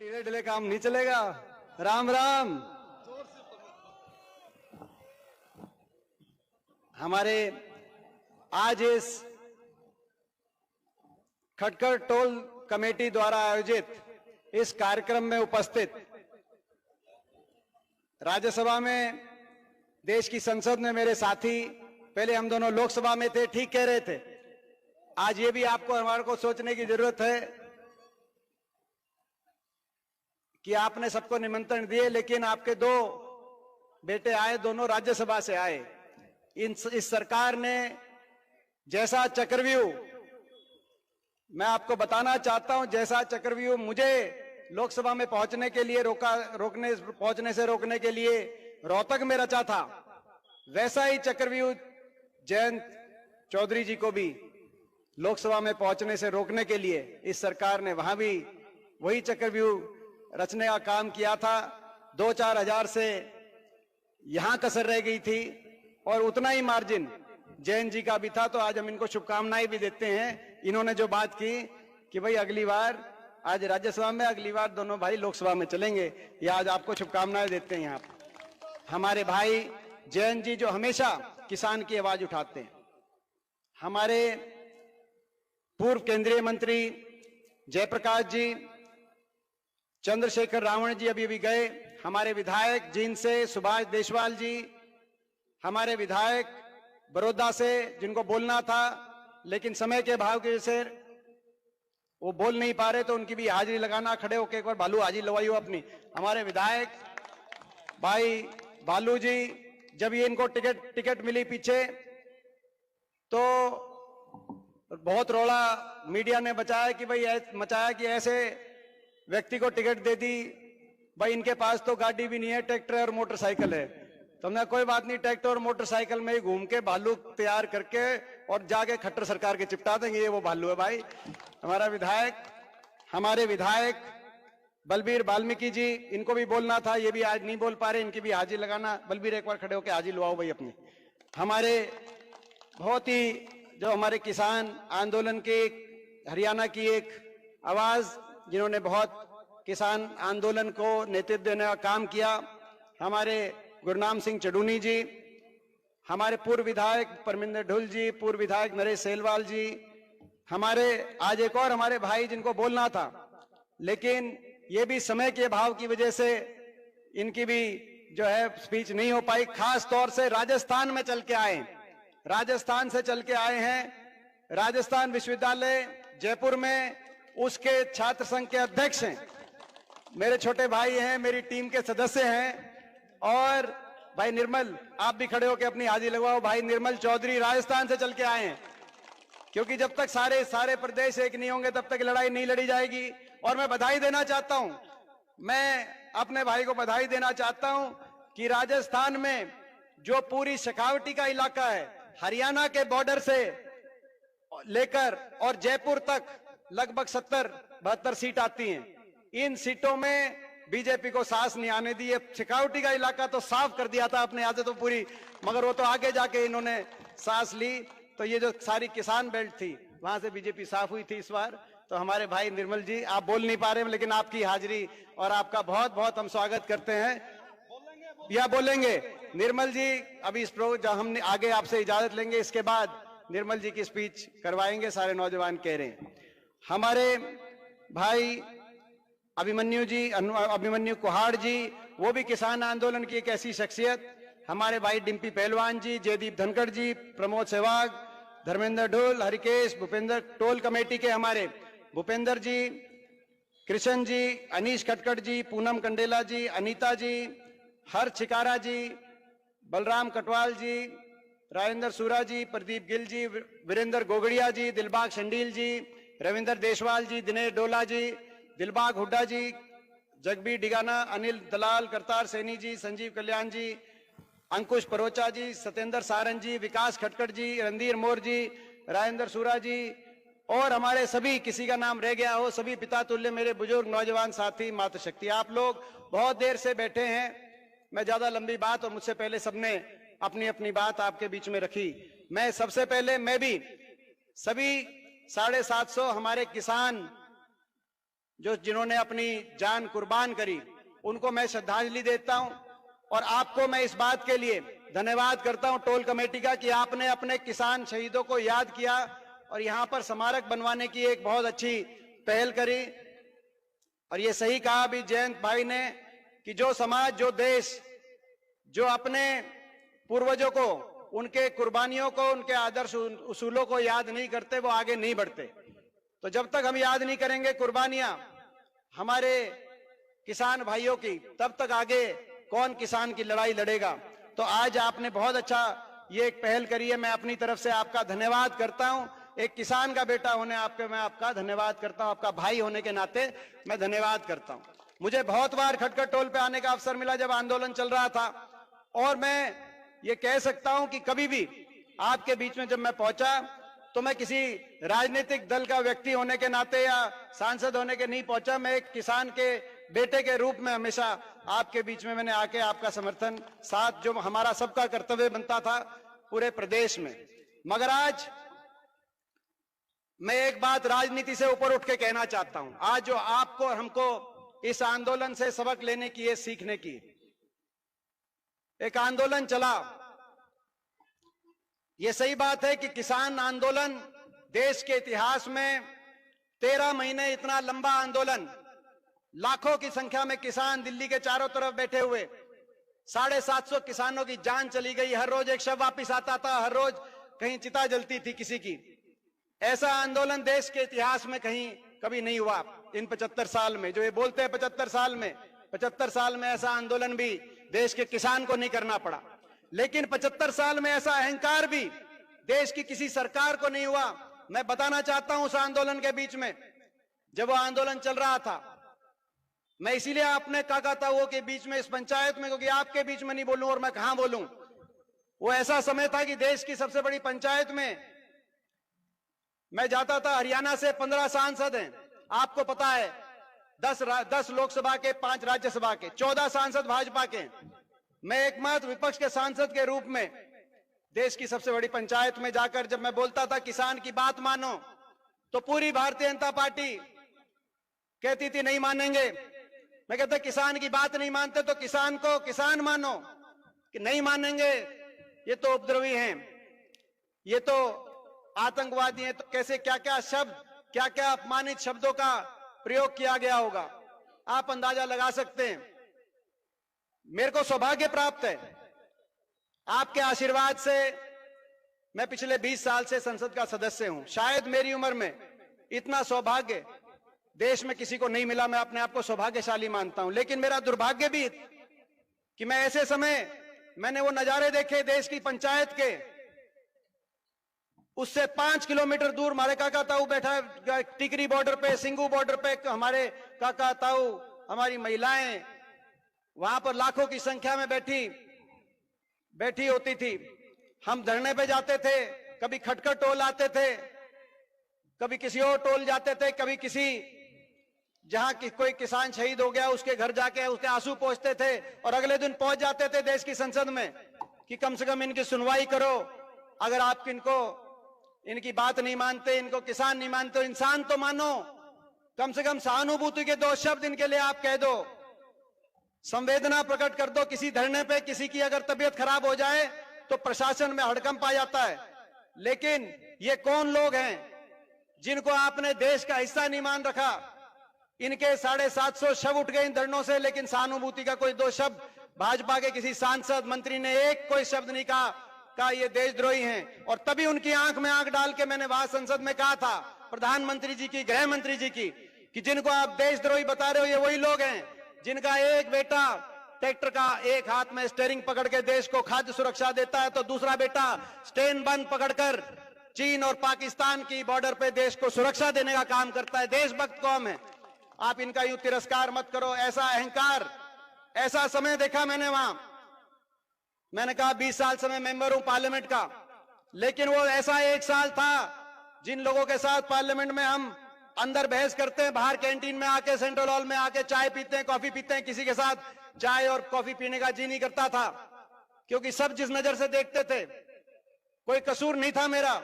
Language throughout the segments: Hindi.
ढीले ढीले काम नहीं चलेगा। राम राम। हमारे आज इस खटखड़ टोल कमेटी द्वारा आयोजित इस कार्यक्रम में उपस्थित राज्यसभा में देश की संसद में मेरे साथी, पहले हम दोनों लोकसभा में थे, ठीक कह रहे थे। आज ये भी आपको हमारे को सोचने की जरूरत है कि आपने सबको निमंत्रण दिए, लेकिन आपके दो बेटे आए, दोनों राज्यसभा से आए। इस सरकार ने जैसा चक्रव्यूह, मैं आपको बताना चाहता हूं, जैसा चक्रव्यूह मुझे लोकसभा में पहुंचने के लिए पहुंचने से रोकने के लिए रोहतक में रचा था, वैसा ही चक्रव्यूह जयंत चौधरी जी को भी लोकसभा में पहुंचने से रोकने के लिए इस सरकार ने वहां भी वही चक्रव्यूह रचने का काम किया था। 2-4 हजार से यहां कसर रह गई थी और उतना ही मार्जिन जैन जी का भी था। तो आज हम इनको शुभकामनाएं भी देते हैं। इन्होंने जो बात की कि भाई अगली बार आज राज्यसभा में, अगली बार दोनों भाई लोकसभा में चलेंगे, ये आज आपको शुभकामनाएं देते हैं। यहाँ हमारे भाई जैन जी जो हमेशा किसान की आवाज उठाते हैं, हमारे पूर्व केंद्रीय मंत्री जयप्रकाश जी, चंद्रशेखर रावण जी अभी अभी गए, हमारे विधायक जींद से सुभाष देशवाल जी, हमारे विधायक बड़ौदा से जिनको बोलना था लेकिन समय के अभाव की वजह से वो बोल नहीं पा रहे, तो उनकी भी हाजिरी लगाना, खड़े होकर एक बार बालू हाजिरी लगवाई हो अपनी। हमारे विधायक भाई बालू जी, जब ये इनको टिकट मिली पीछे तो बहुत रोड़ा मीडिया ने मचाया कि ऐसे व्यक्ति को टिकट दे दी, भाई इनके पास तो गाड़ी भी नहीं है, ट्रैक्टर और मोटरसाइकिल है। तो हमने कोई बात नहीं, ट्रैक्टर और मोटरसाइकिल में ही घूम के भालू तैयार करके और जाके खट्टर सरकार के चिपटा देंगे, ये वो भालू है भाई। हमारे विधायक बलबीर वाल्मीकि जी, इनको भी बोलना था, ये भी आज नहीं बोल पा रहे, इनकी भी हाजिरी लगाना। बलबीर एक बार खड़े होकर हाजिरी लवाओ भाई अपनी। हमारे बहुत ही जो हमारे किसान आंदोलन के हरियाणा की एक आवाज, जिन्होंने बहुत किसान आंदोलन को नेतृत्व देने का काम किया, हमारे गुरनाम सिंह चडूनी जी, हमारे पूर्व विधायक परमिंदर ढुल जी, पूर्व विधायक नरेश सेलवाल जी, हमारे आज एक और हमारे भाई जिनको बोलना था, लेकिन ये भी समय के अभाव की वजह से इनकी भी जो है स्पीच नहीं हो पाई। खास तौर से राजस्थान में चल के आए, राजस्थान से चल के आए हैं। राजस्थान विश्वविद्यालय जयपुर में उसके छात्र संघ के अध्यक्ष हैं, मेरे छोटे भाई हैं, मेरी टीम के सदस्य हैं। और भाई निर्मल, आप भी खड़े होकर अपनी हाजिरी लगवाओ। भाई निर्मल चौधरी राजस्थान से चल के आए हैं, क्योंकि जब तक सारे प्रदेश एक नहीं होंगे तब तक लड़ाई नहीं लड़ी जाएगी। और मैं बधाई देना चाहता हूं, मैं अपने भाई को बधाई देना चाहता हूं कि राजस्थान में जो पूरी शेखावटी का इलाका है, हरियाणा के बॉर्डर से लेकर और जयपुर तक लगभग 70-72 सीट आती हैं। इन सीटों में बीजेपी को सांस नहीं आने दी है। शेखावटी का इलाका तो साफ कर दिया था अपने यहाँ से तो पूरी, मगर वो तो आगे जाके इन्होंने सांस ली। तो ये जो सारी किसान बेल्ट थी, वहां से बीजेपी साफ हुई थी इस बार। तो हमारे भाई निर्मल जी, आप बोल नहीं पा रहे हैं, लेकिन आपकी हाजिरी और आपका बहुत बहुत हम स्वागत करते हैं। या बोलेंगे निर्मल जी, अभी इस प्रोग्राम हम आगे आपसे इजाजत लेंगे, इसके बाद निर्मल जी की स्पीच करवाएंगे, सारे नौजवान कह रहे हैं। हमारे भाई अभिमन्यु जी, अभिमन्यु कुहाड़ जी, वो भी किसान आंदोलन की एक ऐसी शख्सियत। हमारे भाई डिम्पी पहलवान जी, जयदीप धनखड़ जी, प्रमोद सहवाग, धर्मेंद्र ढोल, हरिकेश, भूपेंद्र टोल कमेटी के हमारे भूपेंद्र जी, कृष्ण जी, अनीश खटखड़ जी, पूनम कंडेला जी, अनीता जी, हर छिकारा जी, बलराम कटवाल जी, राजेंद्र सूरा जी, प्रदीप गिल जी, वीरेंद्र गोगड़िया जी, दिलबाग शंडील जी, रविंद्र देशवाल जी, दिनेश डोला जी, दिलबाग हुड्डा जी, जगबीर डिगाना, अनिल दलाल, करतार सैनी जी, संजीव कल्याण जी, अंकुश परोचा जी, सत्येंद्र सारन जी, विकास खटखड़ जी, रणधीर मोर जी, राजेंद्र सूरा जी, और हमारे सभी, किसी का नाम रह गया हो, सभी पिता तुल्य मेरे बुजुर्ग नौजवान साथी, मातृशक्ति, आप लोग बहुत देर से बैठे हैं। मैं ज्यादा लंबी बात, और मुझसे पहले सबने अपनी अपनी बात आपके बीच में रखी। मैं सबसे पहले, मैं भी सभी 750 हमारे किसान जिन्होंने अपनी जान कुर्बान करी, उनको मैं श्रद्धांजलि देता हूं। और आपको मैं इस बात के लिए धन्यवाद करता हूं टोल कमेटी का कि आपने अपने किसान शहीदों को याद किया और यहां पर स्मारक बनवाने की एक बहुत अच्छी पहल करी। और ये सही कहा अभी जयंत भाई ने कि जो समाज, जो देश, जो अपने पूर्वजों को, उनके कुर्बानियों को, उनके आदर्श उसूलों को याद नहीं करते, वो आगे नहीं बढ़ते। तो जब तक हम याद नहीं करेंगे कुर्बानियां हमारे किसान भाइयों की, तब तक आगे कौन किसान की लड़ाई लड़ेगा। तो आज आपने बहुत अच्छा ये एक पहल करी है, मैं अपनी तरफ से आपका धन्यवाद करता हूं। एक किसान का बेटा होने आपके मैं आपका धन्यवाद करता हूं, आपका भाई होने के नाते मैं धन्यवाद करता हूं। मुझे बहुत बार खटखट टोल पे आने का अवसर मिला जब आंदोलन चल रहा था, और मैं ये कह सकता हूं कि कभी भी आपके बीच में जब मैं पहुंचा तो मैं किसी राजनीतिक दल का व्यक्ति होने के नाते या सांसद होने के नहीं पहुंचा। मैं एक किसान के बेटे के रूप में हमेशा आपके बीच में मैंने आके आपका समर्थन साथ, जो हमारा सबका कर्तव्य बनता था पूरे प्रदेश में। मगर आज मैं एक बात राजनीति से ऊपर उठ के कहना चाहता हूं। आज जो आपको और हमको इस आंदोलन से सबक लेने की है, सीखने की, एक आंदोलन चला। यह सही बात है कि किसान आंदोलन देश के इतिहास में 13 महीने इतना लंबा आंदोलन, लाखों की संख्या में किसान दिल्ली के चारों तरफ बैठे हुए, 750 किसानों की जान चली गई, हर रोज एक शव वापिस आता था, हर रोज कहीं चिता जलती थी किसी की। ऐसा आंदोलन देश के इतिहास में कहीं कभी नहीं हुआ इन 75 साल में। जो ये बोलते हैं 75 साल में, 75 साल में ऐसा आंदोलन भी देश के किसान को नहीं करना पड़ा। लेकिन 75 साल में ऐसा अहंकार भी देश की किसी सरकार को नहीं हुआ। मैं बताना चाहता हूं उस आंदोलन के बीच में जब वो आंदोलन चल रहा था, मैं इसीलिए आपने काका ताऊ के बीच में इस पंचायत में, क्योंकि आपके बीच में नहीं बोलूं और मैं कहां बोलूं। वो ऐसा समय था कि देश की सबसे बड़ी पंचायत में मैं जाता था। हरियाणा से 15 सांसद हैं, आपको पता है, 10 लोकसभा के, 5 राज्यसभा के, 14 सांसद भाजपा के। मैं एकमात्र विपक्ष के सांसद के रूप में देश की सबसे बड़ी पंचायत में जाकर जब मैं बोलता था किसान की बात मानो, तो पूरी भारतीय जनता पार्टी कहती थी नहीं मानेंगे। मैं कहता किसान की बात नहीं मानते तो किसान को किसान मानो, कि नहीं मानेंगे ये तो उपद्रवी हैं, ये तो आतंकवादी हैं। तो कैसे क्या क्या शब्द, क्या क्या अपमानित शब्दों का प्रयोग किया गया होगा, आप अंदाजा लगा सकते हैं। मेरे को सौभाग्य प्राप्त है आपके आशीर्वाद से, मैं पिछले 20 साल से संसद का सदस्य हूं। शायद मेरी उम्र में इतना सौभाग्य देश में किसी को नहीं मिला, मैं अपने आप को सौभाग्यशाली मानता हूं। लेकिन मेरा दुर्भाग्य भी कि मैं ऐसे समय मैंने वो नजारे देखे देश की पंचायत के, उससे 5 किलोमीटर दूर हमारे काका ताऊ बैठा है टिकरी बॉर्डर पे, सिंगू बॉर्डर पे हमारे काका ताऊ, हमारी महिलाएं वहां पर लाखों की संख्या में बैठी होती थी। हम धरने पे जाते थे, कभी खटखट टोल आते थे, कभी किसी और टोल जाते थे, कभी किसी जहां कोई किसान शहीद हो गया उसके घर जाके उसके आंसू पोंछते थे, और अगले दिन पहुंच जाते थे देश की संसद में कि कम से कम इनकी सुनवाई करो। अगर आप इनकी बात नहीं मानते, इनको किसान नहीं मानते, इंसान तो मानो, कम से कम सहानुभूति के 2 शब्द इनके लिए आप कह दो, संवेदना प्रकट कर दो। किसी धरने पे किसी की अगर तबीयत खराब हो जाए तो प्रशासन में हड़कंप आ जाता है। लेकिन ये कौन लोग हैं जिनको आपने देश का हिस्सा नहीं मान रखा? इनके 750 शव उठ गए इन धरनों से, लेकिन सहानुभूति का कोई 2 शब्द भाजपा के किसी सांसद मंत्री ने कोई शब्द नहीं कहा ये देशद्रोही हैं। और तभी उनकी आंख में आंख डाल के मैंने वहां संसद में कहा था प्रधानमंत्री जी की, गृह मंत्री जी की, कि जिनको आप देशद्रोही बता रहे हो ये वही लोग हैं जिनका एक बेटा ट्रैक्टर का एक हाथ में स्टीयरिंग पकड़ के देश को खाद्य सुरक्षा देता है, तो दूसरा बेटा स्टेन बंद पकड़कर चीन और पाकिस्तान की बॉर्डर पे देश को सुरक्षा देने का काम करता है। देशभक्त कौम है, आप इनका यूं तिरस्कार मत करो। ऐसा अहंकार, ऐसा समय देखा मैंने वहां। मैंने कहा 20 साल से मैं मेंबर हूं पार्लियामेंट का, लेकिन वो ऐसा 1 साल था जिन लोगों के साथ पार्लियामेंट में हम अंदर बहस करते हैं, बाहर कैंटीन में आके, सेंट्रल हॉल में आके चाय पीते हैं, कॉफी पीते हैं, किसी के साथ चाय और कॉफी पीने का जी नहीं करता था, क्योंकि सब जिस नजर से देखते थे, कोई कसूर नहीं था मेरा,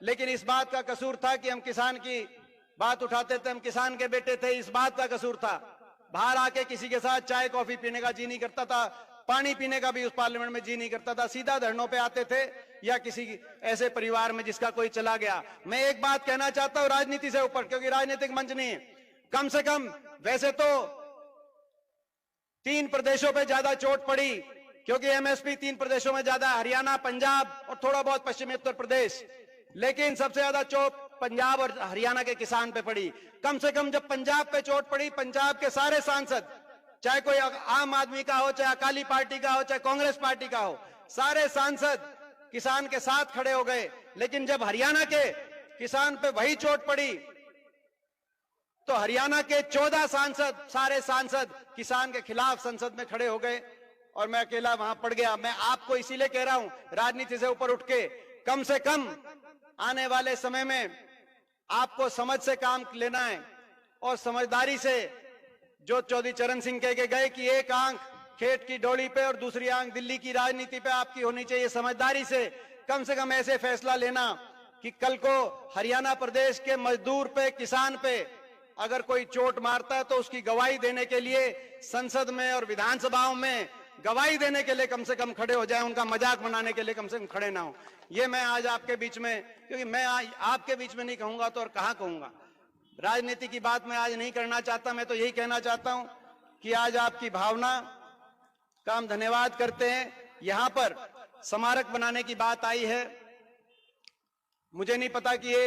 लेकिन इस बात का कसूर था कि हम किसान की बात उठाते थे हम किसान के बेटे थे, इस बात का कसूर था। बाहर आके किसी के साथ चाय कॉफी पीने का जी नहीं करता था, पानी पीने का भी उस पार्लियामेंट में जी नहीं करता था, सीधा धरनों पे आते थे या किसी ऐसे परिवार में जिसका कोई चला गया। मैं एक बात कहना चाहता हूं राजनीति से ऊपर, क्योंकि राजनीतिक मंच नहीं है, कम से कम वैसे तो 3 प्रदेशों पे ज्यादा चोट पड़ी, क्योंकि एमएसपी 3 प्रदेशों में ज्यादा, हरियाणा, पंजाब और थोड़ा बहुत पश्चिमी उत्तर प्रदेश, लेकिन सबसे ज्यादा चोट पंजाब और हरियाणा के किसान पे पड़ी। कम से कम जब पंजाब पे चोट पड़ी, पंजाब के सारे सांसद, चाहे कोई आम आदमी का हो, चाहे अकाली पार्टी का हो, चाहे कांग्रेस पार्टी का हो, सारे सांसद किसान के साथ खड़े हो गए। लेकिन जब हरियाणा के किसान पे वही चोट पड़ी तो हरियाणा के 14 सांसद, सारे सांसद किसान के खिलाफ संसद में खड़े हो गए और मैं अकेला वहां पड़ गया। मैं आपको इसीलिए कह रहा हूं राजनीति से ऊपर उठ के, कम से कम आने वाले समय में आपको समझ से काम लेना है और समझदारी से, जो चौधरी चरण सिंह कह के गए कि एक आंख खेत की डोली पे और दूसरी आंख दिल्ली की राजनीति पे आपकी होनी चाहिए, समझदारी से कम ऐसे फैसला लेना कि कल को हरियाणा प्रदेश के मजदूर पे, किसान पे अगर कोई चोट मारता है तो उसकी गवाही देने के लिए संसद में और विधानसभाओं में गवाही देने के लिए कम से कम खड़े हो जाए, उनका मजाक बनाने के लिए कम से कम खड़े ना हो। ये मैं आज आपके बीच में, क्योंकि मैं आज आपके बीच में नहीं कहूंगा तो और कहां कहूंगा। राजनीति की बात मैं आज नहीं करना चाहता, मैं तो यही कहना चाहता हूं कि आज आपकी भावना का हम धन्यवाद करते हैं। यहां पर स्मारक बनाने की बात आई है, मुझे नहीं पता कि ये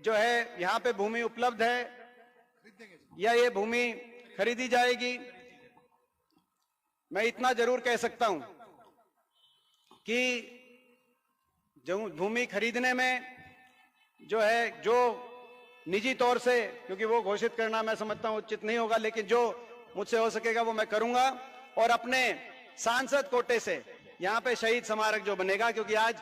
जो है यहां पे भूमि उपलब्ध है या ये भूमि खरीदी जाएगी। मैं इतना जरूर कह सकता हूं कि जो भूमि खरीदने में जो है, जो निजी तौर से, क्योंकि वो घोषित करना मैं समझता हूं उचित नहीं होगा, लेकिन जो मुझसे हो सकेगा वो मैं करूंगा। और अपने सांसद कोटे से यहां पे शहीद स्मारक जो बनेगा, क्योंकि आज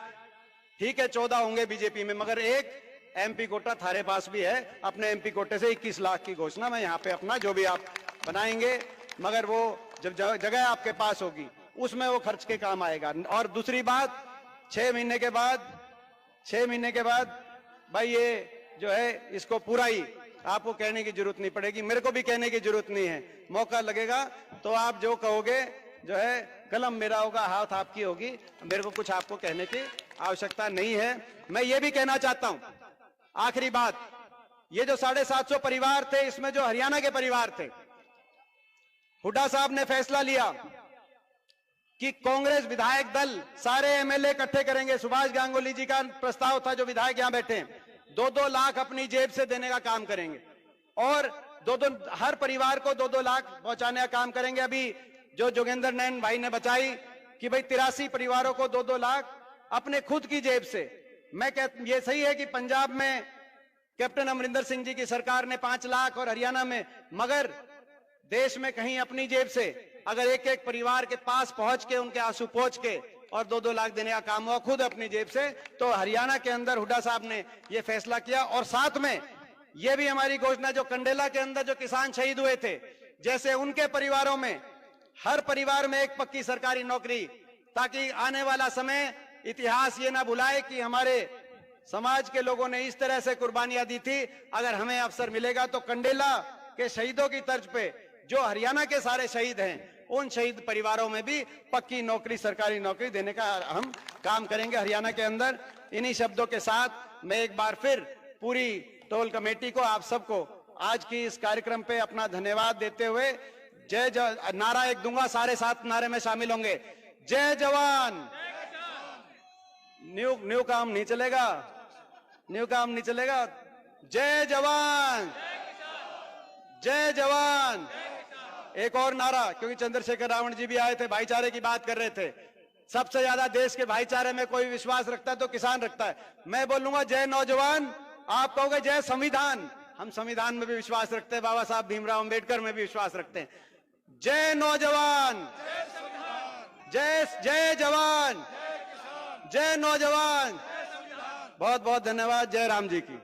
ठीक है 14 होंगे बीजेपी में, मगर एक एमपी कोटा थारे पास भी है, अपने एमपी कोटे से 21 लाख की घोषणा मैं यहाँ पे अपना जो भी आप बनाएंगे, मगर वो जब जगह आपके पास होगी उसमें वो खर्च के काम आएगा। और दूसरी बात, 6 महीने के बाद भाई ये जो है इसको पूरा ही आपको कहने की जरूरत नहीं पड़ेगी, मेरे को भी कहने की जरूरत नहीं है। मौका लगेगा तो आप जो कहोगे जो है, कलम मेरा होगा, हाथ आपकी होगी, मेरे को कुछ आपको कहने की आवश्यकता नहीं है। मैं ये भी कहना चाहता हूं, आखिरी बात, ये जो 750 परिवार थे, इसमें जो हरियाणा के परिवार थे, हुड्डा साहब ने फैसला लिया कि कांग्रेस विधायक दल सारे एमएलए इकट्ठे करेंगे। सुभाष गांगुली जी का प्रस्ताव था, जो विधायक यहां बैठे हैं, 2-2 लाख अपनी जेब से देने का काम करेंगे और हर परिवार को 2-2 लाख पहुंचाने का काम करेंगे। अभी जो जोगेंद्र नैन भाई ने बताई कि भाई 83 परिवारों को 2-2 लाख अपने खुद की जेब से। ये सही है कि पंजाब में कैप्टन अमरिंदर सिंह जी की सरकार ने 5 लाख और हरियाणा में, मगर देश में कहीं अपनी जेब से अगर एक एक परिवार के पास पहुंच के, उनके आंसू पहुंच के और 2-2 लाख देने का काम हुआ खुद अपनी जेब से, तो हरियाणा के अंदर हुड्डा साहब ने यह फैसला किया। और साथ में यह भी हमारी घोषणा, जो कंडेला के अंदर जो किसान शहीद हुए थे, जैसे उनके परिवारों में, हर परिवार में एक पक्की सरकारी नौकरी, ताकि आने वाला समय इतिहास ये ना भुलाए कि हमारे समाज के लोगों ने इस तरह से कुर्बानियां दी थी। अगर हमें अवसर मिलेगा तो कंडेला के शहीदों की तर्ज पे जो हरियाणा के सारे शहीद हैं, उन शहीद परिवारों में भी पक्की नौकरी, सरकारी नौकरी देने का हम काम करेंगे हरियाणा के अंदर। इन्हीं शब्दों के साथ मैं एक बार फिर पूरी टोल कमेटी को, आप सबको आज की इस कार्यक्रम पे अपना धन्यवाद देते हुए, नारा एक दूंगा, सारे 7 नारे में शामिल होंगे। जय जवान, न्यू काम नहीं चलेगा, न्यू काम नहीं चलेगा। जय जवान, जय जवान। एक और नारा, क्योंकि चंद्रशेखर रावण जी भी आए थे, भाईचारे की बात कर रहे थे। सबसे ज्यादा देश के भाईचारे में कोई विश्वास रखता है तो किसान रखता है। मैं बोलूंगा जय नौजवान, आप कहोगे जय संविधान। हम संविधान में भी विश्वास रखते हैं, बाबा साहब भीमराव अंबेडकर में भी विश्वास रखते हैं। जय नौजवान, जय जवान, जय नौजवान। बहुत बहुत धन्यवाद। जय राम जी की।